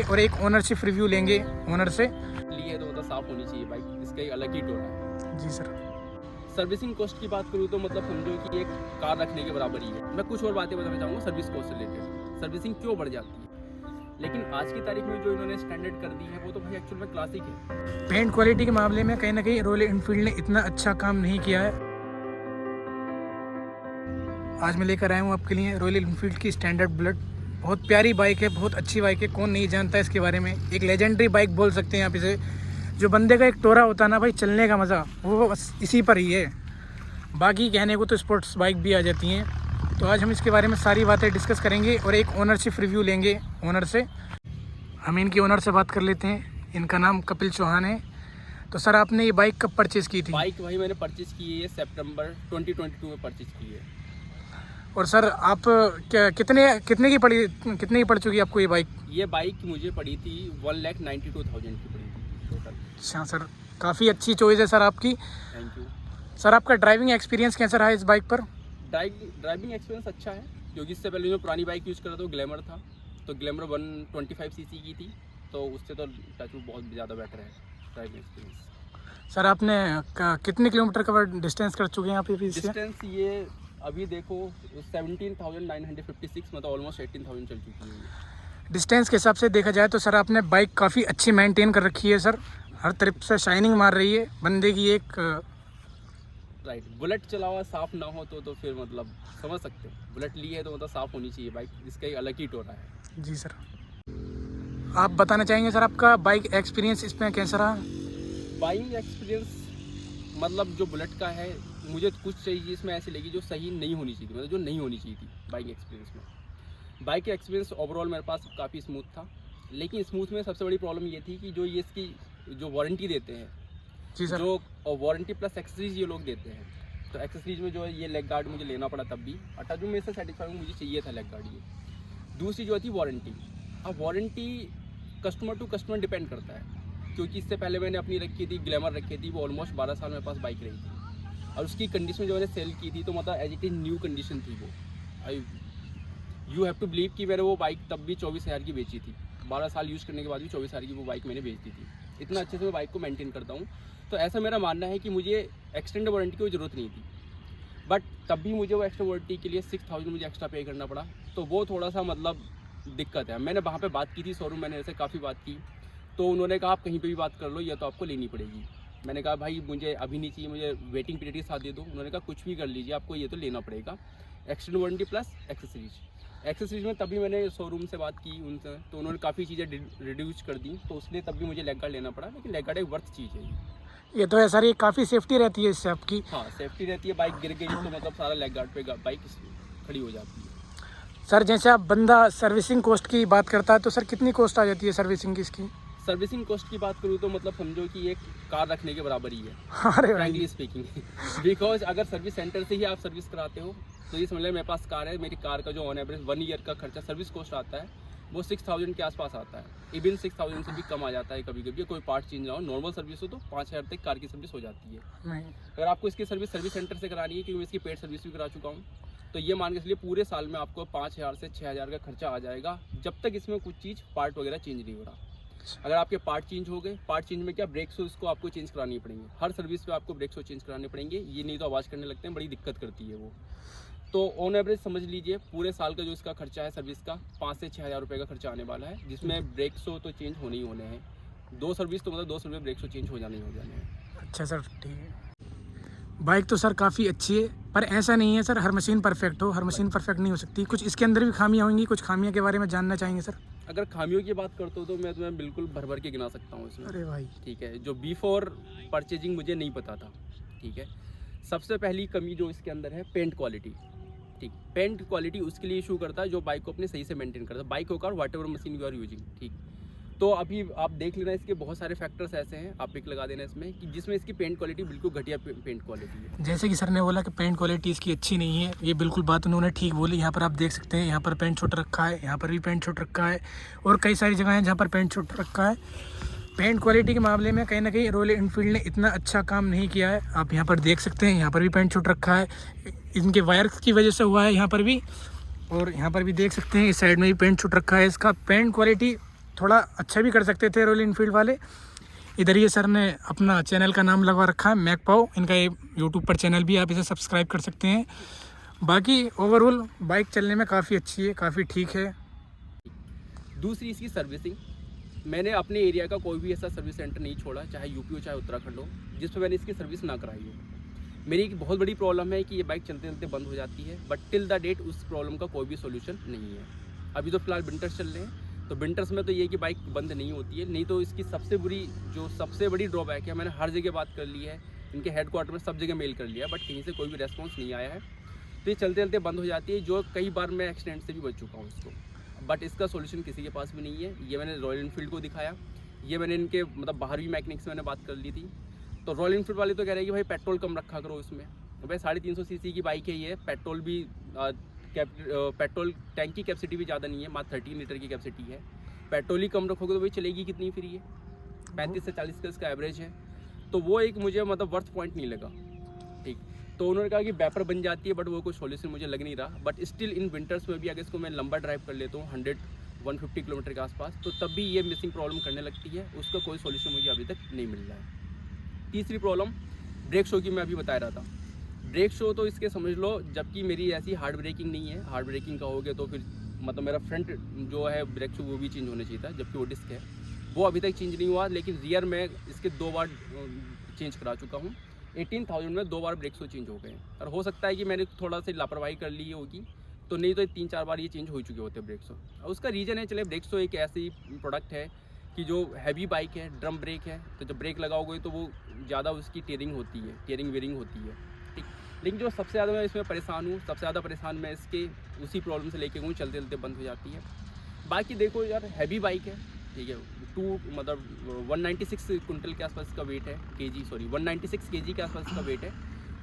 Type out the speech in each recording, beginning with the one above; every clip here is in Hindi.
और एक ओनरशिप रिव्यू लेंगे ओनर से। ली है तो मतलब साफ होनी चाहिए बाइक, इसका एक अलग ही टोन है। जी सर। सर्विसिंग कॉस्ट की बात करूँ तो मतलब समझो कि एक कार रखने के बराबर ही है। मैं कुछ और बातें बताना चाहूँगा सर्विस कॉस्ट से रिलेटेड, सर्विसिंग क्यों बढ़ जाती है। लेकिन आज की तारीख में जो इन्होंने स्टैंडर्ड कर दी है वो तो भाई एक्चुअल में क्लासिक है। पेंट क्वालिटी के मामले में कहीं ना कहीं रॉयल एनफील्ड ने इतना अच्छा काम नहीं किया है। आज मैं लेकर आया हूँ आपके लिए रॉयल एनफील्ड की स्टैंडर्ड बुलेट। बहुत प्यारी बाइक है, बहुत अच्छी बाइक है, कौन नहीं जानता है इसके बारे में। एक लेजेंडरी बाइक बोल सकते हैं आप इसे। जो बंदे का एक टोरा होता है ना भाई, चलने का मज़ा वो बस इसी पर ही है। बाकी कहने को तो स्पोर्ट्स बाइक भी आ जाती हैं। तो आज हम इसके बारे में सारी बातें डिस्कस करेंगे और एक ओनरशिप रिव्यू लेंगे ओनर से। हम इनकी ओनर से बात कर लेते हैं। इनका नाम कपिल चौहान है। तो सर, आपने ये बाइक कब परचेज़ की थी? बाइक भाई मैंने परचेज़ की है सितंबर 2022 में परचेज़ की है। और सर, आप कितने की पड़ चुकी है आपको ये बाइक? ये बाइक मुझे पड़ी थी 1,92,000 की पड़ी थी टोटल। अच्छा सर, काफ़ी अच्छी चॉइस है सर आपकी। थैंक यू सर, आपका ड्राइविंग एक्सपीरियंस कैसा रहा इस बाइक पर? ड्राइविंग एक्सपीरियंस अच्छा है, क्योंकि इससे पहले जो पुरानी बाइक यूज़ कर रहा था वो ग्लैमर था। तो ग्लैमर 125 सीसी की थी, तो उससे तो टच बहुत ज़्यादा बेटर है ड्राइविंग एक्सपीरियंस। सर, आपने कितने किलोमीटर कवर डिस्टेंस कर चुके हैं आप इससे? डिस्टेंस ये अभी देखो 17,956, मतलब ऑलमोस्ट 18,000 चल चुकी है। डिस्टेंस के हिसाब से देखा जाए तो सर, आपने बाइक काफ़ी अच्छी मेंटेन कर रखी है सर। हर तरफ से शाइनिंग मार रही है बंदे की एक। राइट, बुलेट चला हुआ साफ़ ना हो तो फिर मतलब समझ सकते हो। बुलेट ली है तो मतलब साफ़ होनी चाहिए बाइक, इसका एक अलग ही टोना है। जी सर। आप बताना चाहेंगे सर, आपका बाइक एक्सपीरियंस इसमें कैसा रहा? बाइक एक्सपीरियंस मतलब जो बुलेट का है, मुझे कुछ चीज़ इसमें ऐसी लगी जो सही नहीं होनी चाहिए थी, मतलब जो नहीं होनी चाहिए थी बाइक एक्सपीरियंस में। बाइक एक्सपीरियंस ओवरऑल मेरे पास काफ़ी स्मूथ था, लेकिन स्मूथ में सबसे बड़ी प्रॉब्लम ये थी कि जो ये इसकी जो वारंटी देते हैं, जी सर। जो वारंटी प्लस एक्सेसरीज ये लोग देते हैं, तो एक्सेसरीज में जो है ये लेग गार्ड मुझे लेना पड़ा तब भी। और तब भी मेरे से सेटिस्फाई हूँ, मुझे चाहिए था लेग गार्ड ये। दूसरी जो थी वारंटी। अब warranty customer to customer depend करता है, क्योंकि इससे पहले मैंने अपनी रखी थी ग्लैमर रखी थी, वो ऑलमोस्ट 12 साल मेरे पास बाइक रही थी, और उसकी कंडीशन जो मैंने सेल की थी तो मतलब as it is new condition थी वो। I you have to believe कि मैंने वो बाइक तब भी 24,000 की बेची थी। 12 साल यूज़ करने के बाद भी 24,000 की वो बाइक मैंने बेच दी थी। इतना अच्छे से मैं बाइक को मेंटेन करता हूँ। तो ऐसा मेरा मानना है कि मुझे एक्सटेंड वारंटी की कोई ज़रूरत नहीं थी, बट तब भी मुझे वो एक्स्ट्रा वारंटी के लिए 6,000 मुझे एक्स्ट्रा पे करना पड़ा। तो वो थोड़ा सा मतलब दिक्कत है। मैंने वहाँ पे बात की थी शोरूम, मैंने ऐसे काफ़ी बात की, तो उन्होंने कहा आप कहीं पे भी बात कर लो, या तो आपको लेनी पड़ेगी। मैंने कहा भाई मुझे अभी नहीं चाहिए, मुझे वेटिंग पीरियड के साथ दे दो। उन्होंने कहा कुछ भी कर लीजिए, आपको ये तो लेना पड़ेगा, एक्सटेंड वारंटी प्लस एक्सेसरीज में तभी मैंने शोरूम से बात की उनसे, तो उन्होंने काफ़ी चीज़ें रिड्यूस कर दी, तो उसलिए तब भी मुझे लेग गार्ड लेना पड़ा। लेकिन लेग गार्ड एक वर्थ चीज़ है ये तो है सर, ये काफ़ी सेफ्टी रहती है इससे आपकी। हाँ, सेफ्टी रहती है। बाइक गिर गई तो मतलब सारा लेग गार्ड पे बाइक खड़ी हो जाती है। सर, जैसे आप बंदा सर्विसिंग कॉस्ट की बात करता है तो सर कितनी कॉस्ट आ जाती है सर्विसिंग की इसकी? सर्विसिंग कॉस्ट की बात करूँ तो मतलब समझो कि एक कार रखने के बराबर ही है, अरे फ्रैंकली स्पीकिंग। बिकॉज अगर सर्विस सेंटर से ही आप सर्विस कराते हो तो ये समझ लें मेरे पास कार है, मेरी कार का जो ऑन एवरेज 1 ईयर का खर्चा सर्विस कॉस्ट आता है वो 6,000 के आसपास आता है। इवन 6,000 से भी कम आ जाता है कभी कभी। कोई पार्ट चेंज ना हो, नॉर्मल सर्विस हो तो 5,000 तक कार की सर्विस हो जाती है। नहीं। अगर आपको इसकी सर्विस सेंटर से करानी है, क्योंकि मैं इसकी पेड सर्विस भी करा चुका हूँ, तो ये मान के चलिए पूरे साल में आपको 5,000 से 6,000 का खर्चा आ जाएगा, जब तक इसमें कुछ चीज़ पार्ट वगैरह चेंज नहीं हो रहा। अगर आपके पार्ट चेंज हो गए, पार्ट चेंज में क्या ब्रेक्स हो, उसको आपको चेंज करानी पड़ेंगे। हर सर्विस पे आपको ब्रेक्स हो चेंज कराने पड़ेंगे, ये नहीं तो आवाज़ करने लगते हैं, बड़ी दिक्कत करती है वो। तो ऑन एवरेज समझ लीजिए पूरे साल का जो इसका खर्चा है सर्विस का 5 से 6,000 रुपये का खर्चा आने वाला है, जिसमें ब्रेक्स हो तो चेंज होने ही होने हैं। 2 सर्विस तो मतलब 2 सर्विस ब्रेक्स हो चेंज हो जाने हैं। अच्छा सर, ठीक है। बाइक तो सर काफ़ी अच्छी है, पर ऐसा नहीं है सर हर मशीन परफेक्ट हो। हर मशीन परफेक्ट नहीं हो सकती, कुछ इसके अंदर भी खामियां होंगी। कुछ खामियां के बारे में जानना चाहेंगे सर? अगर खामियों की बात करते हो तो मैं तुम्हें बिल्कुल भर भर के गिना सकता हूँ इसमें। अरे भाई, ठीक है, जो बिफोर परचेजिंग मुझे नहीं पता था। ठीक है, सबसे पहली कमी जो इसके अंदर है पेंट क्वालिटी। ठीक, पेंट क्वालिटी उसके लिए इशू करता है जो बाइक को अपने सही से मेंटेन करता है, बाइक हो car whatever machine you are using. ठीक, तो अभी आप देख लेना, इसके बहुत सारे फैक्टर्स ऐसे हैं, आप पिक लगा देना इसमें, कि जिसमें इसकी पेंट क्वालिटी बिल्कुल घटिया पेंट क्वालिटी है। जैसे कि सर ने बोला कि पेंट क्वालिटी इसकी अच्छी नहीं है, ये बिल्कुल बात उन्होंने ठीक बोली। यहाँ पर आप देख सकते हैं, यहाँ पर पेंट छूट रखा है, यहाँ पर भी पेंट छूट रखा है, और कई सारी जगह हैं जहाँ पर पेंट छूट रखा है। पेंट क्वालिटी के मामले में कहीं ना कहीं रॉयल एनफील्ड ने इतना अच्छा काम नहीं किया है। आप यहाँ पर देख सकते हैं, यहाँ पर भी पेंट छूट रखा है, इनके वायर्स की वजह से हुआ है यहाँ पर भी, और यहाँ पर भी देख सकते हैं इस साइड में भी पेंट छूट रखा है। इसका पेंट क्वालिटी थोड़ा अच्छा भी कर सकते थे रॉयल इनफील्ड वाले। इधर ये सर ने अपना चैनल का नाम लगवा रखा है मैक पाओ, इनका ये यूट्यूब पर चैनल भी, आप इसे सब्सक्राइब कर सकते हैं। बाकी ओवरऑल बाइक चलने में काफ़ी अच्छी है, काफ़ी ठीक है। दूसरी इसकी सर्विसिंग, मैंने अपने एरिया का कोई भी ऐसा सर्विस सेंटर नहीं छोड़ा, चाहे यूपी हो चाहे उत्तराखंड हो, जिस पर मैंने इसकी सर्विस ना कराई हो। मेरी एक बहुत बड़ी प्रॉब्लम है कि ये बाइक चलते चलते बंद हो जाती है, बट टिल द डेट उस प्रॉब्लम का कोई भी सोल्यूशन नहीं है। अभी तो फिलहाल विंटर्स चल रहे हैं, तो विंटर्स में तो ये कि बाइक बंद नहीं होती है। नहीं तो इसकी सबसे बड़ी ड्रॉबैक है, मैंने हर जगह बात कर ली है, इनके हेडक्वार्टर में सब जगह मेल कर लिया, बट कहीं से कोई भी रेस्पॉन्स नहीं आया है। तो ये चलते चलते बंद हो जाती है, जो कई बार मैं एक्सीडेंट से भी बच चुका हूँ इसको। बट इसका सोल्यूशन किसी के पास भी नहीं है। ये मैंने रॉयल इनफील्ड को दिखाया, ये मैंने इनके मतलब बाहर भी मैकेनिक से मैंने बात कर ली थी, तो रॉयल इनफील्ड वाले तो कह रहे हैं कि भाई पेट्रोल कम रखा करो इसमें। तो भाई 350 सीसी की बाइक है ये, पेट्रोल भी पेट्रोल टैंक की कैपेसिटी भी ज़्यादा नहीं है, मात्र 13 लीटर की कैपेसिटी है। पेट्रोल ही कम रखोगे तो भाई चलेगी कितनी फिर ये, 35 से 40 का इसका एवरेज है। तो वो एक मुझे मतलब वर्थ पॉइंट नहीं लगा। ठीक, तो उन्होंने कहा कि बैपर बन जाती है, बट वो कोई सोल्यूशन मुझे लग नहीं रहा। बट स्टिल इन विंटर्स में भी अगर इसको मैं लंबा ड्राइव कर लेता हूँ 150 किलोमीटर के आसपास, तो तब भी ये मिसिंग प्रॉब्लम करने लगती है, उसका कोई सोल्यूशन मुझे अभी तक नहीं मिल रहा है। तीसरी प्रॉब्लम ब्रेक शो की मैं अभी बता रहा था। ब्रेक शो तो इसके समझ लो, जबकि मेरी ऐसी हार्ड ब्रेकिंग नहीं है, हार्ड ब्रेकिंग का हो गया तो फिर मतलब मेरा फ्रंट जो है ब्रेक शो वो भी चेंज होना चाहिए था, जबकि वो डिस्क है वो अभी तक चेंज नहीं हुआ। लेकिन रियर में इसके 2 बार चेंज करा चुका हूँ। 18,000 में 2 बार ब्रेक शो चेंज हो गए, और हो सकता है कि मैंने थोड़ा सी लापरवाही कर ली होगी, तो नहीं तो 3-4 बार ये चेंज हो चुके होते ब्रेक शो। और उसका रीज़न है, चले ब्रेक शो एक ऐसी प्रोडक्ट है कि जो हैवी बाइक है, ड्रम ब्रेक है, तो जब ब्रेक लगाओगे तो वो ज़्यादा उसकी टेयरिंग होती है, टेयरिंग वेयरिंग होती है। ठीक, लेकिन जो सबसे ज़्यादा मैं इसमें परेशान हूँ, सबसे ज़्यादा परेशान मैं इसके उसी प्रॉब्लम से लेके हूँ, चलते चलते बंद हो जाती है। बाकी देखो यार, हैवी बाइक है, ठीक है, 196 कुंटल के आसपास का वेट है, 196 केजी के आसपास का वेट है,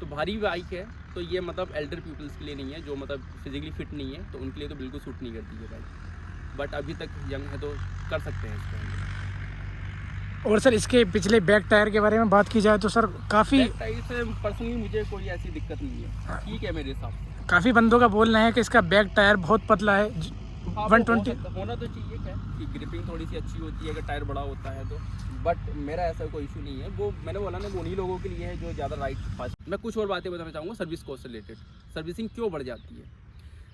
तो भारी बाइक है। तो ये मतलब एल्डर पीपल्स के लिए नहीं है, जो मतलब फिजिकली फिट नहीं है, तो उनके लिए तो बिल्कुल सूट नहीं करती है बाइक। बट अभी तक यंग है तो कर सकते हैं इसको। और सर इसके पिछले बैक टायर के बारे में बात की जाए तो सर काफ़ी बैक टायर से पर्सनली मुझे कोई ऐसी दिक्कत नहीं है, ठीक है मेरे हिसाब से। काफ़ी बंदों का बोलना है कि इसका बैक टायर बहुत पतला है, हाँ, 120 होना तो चाहिए क्या कि ग्रिपिंग थोड़ी सी अच्छी होती है अगर टायर बड़ा होता है तो। बट मेरा ऐसा कोई इशू नहीं है, वो मैंने बोला ना, वो उन्हीं लोगों के लिए है जो ज़्यादा राइड फास्ट। मैं कुछ और बातें बताना चाहूँगा सर्विस कॉस्ट से रिलेटेड, सर्विसिंग क्यों बढ़ जाती है।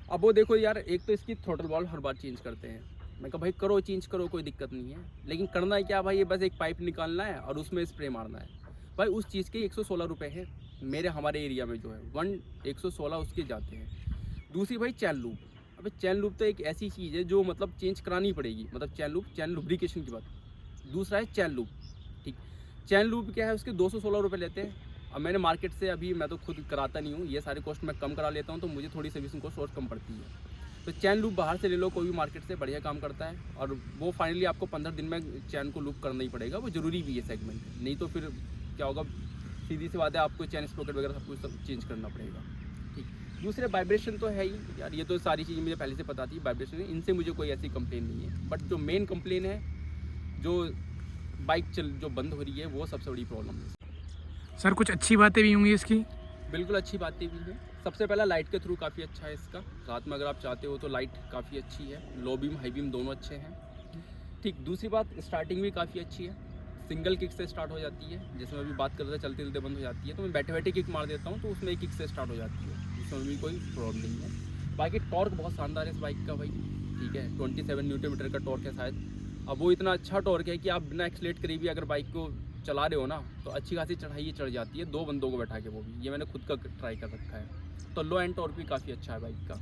अब वो देखो यार, एक तो इसकी थ्रोटल वॉल्व हर बार चेंज करते हैं। मैं कहा भाई करो, चेंज करो, कोई दिक्कत नहीं है, लेकिन करना है क्या भाई, ये बस एक पाइप निकालना है और उसमें स्प्रे मारना है। भाई उस चीज़ के 116 रुपये है हमारे एरिया में जो है 116 उसके जाते हैं। दूसरी भाई चैन लूप, अबे चैन लूप तो एक ऐसी चीज़ है जो मतलब चेंज करानी पड़ेगी, मतलब चैन लुब्रिकेशन की बात। दूसरा है चैन लूप, ठीक, चैन लूप क्या है, उसके 216 रुपये लेते हैं। अब मैंने मार्केट से, अभी मैं तो खुद कराता नहीं हूँ, ये सारे कॉस्ट मैं कम करा लेता हूँ, तो मुझे थोड़ी सर्विसिंग कॉस्ट और कम पड़ती है। तो चैन लूप बाहर से ले लो, कोई भी मार्केट से, बढ़िया काम करता है, और वो फाइनली आपको 15 दिन में चैन को लूप करना ही पड़ेगा, वो ज़रूरी भी है सेगमेंट, नहीं तो फिर क्या होगा, सीधी सी बात है, आपको चैन स्प्रोकेट वगैरह सब कुछ सब चेंज करना पड़ेगा। ठीक, दूसरे वाइब्रेशन तो है ही यार, ये तो सारी चीज़ें मुझे पहले से पता थी, वाइब्रेशन है, इनसे मुझे कोई ऐसी कंप्लेन नहीं है। बट जो मेन कंप्लेन है, जो बाइक जो बंद हो रही है, वो सबसे बड़ी प्रॉब्लम है। सर कुछ अच्छी बातें भी होंगी इसकी? बिल्कुल अच्छी बातें भी हैं। सबसे पहला लाइट के थ्रू काफ़ी अच्छा है इसका, रात में अगर आप चाहते हो तो लाइट काफ़ी अच्छी है, लो बीम हाई बीम दोनों अच्छे हैं। ठीक, दूसरी बात, स्टार्टिंग भी काफ़ी अच्छी है, सिंगल किक से स्टार्ट हो जाती है, जैसे मैं अभी बात कर रहा था, चलते चलते बंद हो जाती है, तो मैं बैठे बैठे किक मार देता हूँ तो उसमें एक किक से स्टार्ट हो जाती है, इसमें भी कोई प्रॉब्लम नहीं है। बाकी टॉर्क बहुत शानदार है इस बाइक का भाई, ठीक है, 27 न्यूटन मीटर का टॉर्क है शायद। अब वो इतना अच्छा टॉर्क है कि आप बिना एक्सलेट करे भी अगर बाइक को चला रहे हो ना, तो अच्छी खासी चढ़ाई चढ़ जाती है, 2 बंदों को बैठा के, वो भी ये मैंने खुद का ट्राई कर रखा है। तो लो एंड टॉर्क भी काफ़ी अच्छा है बाइक का।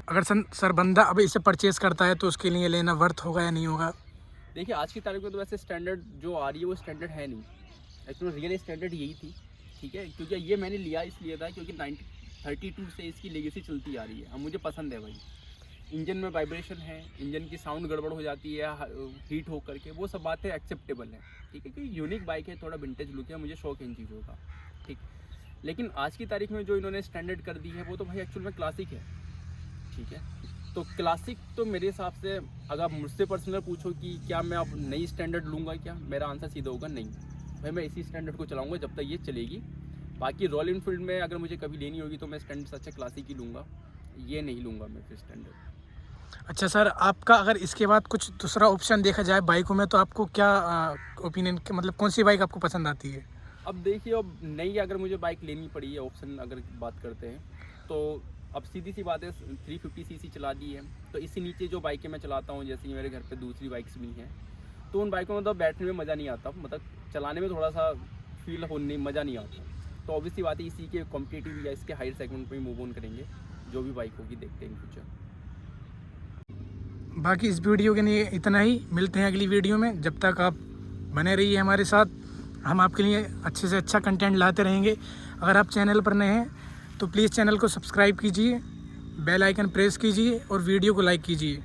अगर सर बंदा अब इसे परचेज़ करता है तो उसके लिए लेना वर्थ होगा या नहीं होगा? देखिए आज की तारीख में तो वैसे स्टैंडर्ड जो आ रही है वो स्टैंडर्ड है नहीं, एक्चुअली रियल स्टैंडर्ड यही थी, ठीक है, क्योंकि ये मैंने लिया इसलिए था क्योंकि 1932 से इसकी लेगेसी चलती आ रही है, अब मुझे पसंद है भाई। इंजन में वाइब्रेशन है, इंजन की साउंड गड़बड़ हो जाती है हीट हो करके, वो सब बातें एक्सेप्टेबल है, ठीक है, क्योंकि यूनिक बाइक है, थोड़ा विंटेज लुक है, मुझे शौक है इन चीज़ों का, ठीक। लेकिन आज की तारीख में जो इन्होंने स्टैंडर्ड कर दी है वो तो भाई एक्चुअल में क्लासिक है, ठीक है। तो क्लासिक तो मेरे हिसाब से, अगर आप मुझसे पर्सनल पूछो कि क्या मैं अब नई स्टैंडर्ड लूँगा क्या, मेरा आंसर सीधा होगा नहीं भाई, मैं इसी स्टैंडर्ड को चलाऊँगा जब तक ये चलेगी। बाकी रॉयल इनफील्ड में अगर मुझे कभी लेनी होगी तो मैं स्टैंडर्ड से अच्छा क्लासिक ही लूँगा, ये नहीं लूँगा मैं फिर स्टैंडर्ड। अच्छा सर, आपका अगर इसके बाद कुछ दूसरा ऑप्शन देखा जाए बाइकों में, तो आपको क्या ओपिनियन, मतलब कौन सी बाइक आपको पसंद आती है? अब देखिए, अब नई अगर मुझे बाइक लेनी पड़ी है, ऑप्शन अगर बात करते हैं, तो अब सीधी सी बात है, 350 सीसी चला दी है, तो इससे नीचे जो बाइकें मैं चलाता हूँ, जैसे कि मेरे घर पे दूसरी बाइक्स भी हैं, तो उन बाइकों में तो बैठने में मज़ा नहीं आता, मतलब चलाने में थोड़ा सा फील होने मज़ा नहीं आता। तो ऑब्वियसली बात है, इसी के कॉम्पिटिटिव या इसके हायर सेगमेंट पे मूव ऑन करेंगे, जो भी बाइक होगी देखते हैं इन फ्यूचर। बाकी इस वीडियो के लिए इतना ही, मिलते हैं अगली वीडियो में। जब तक आप बने रहिए हमारे साथ, हम आपके लिए अच्छे से अच्छा कंटेंट लाते रहेंगे। अगर आप चैनल पर नए हैं तो प्लीज़ चैनल को सब्सक्राइब कीजिए, बेल आइकन प्रेस कीजिए और वीडियो को लाइक कीजिए।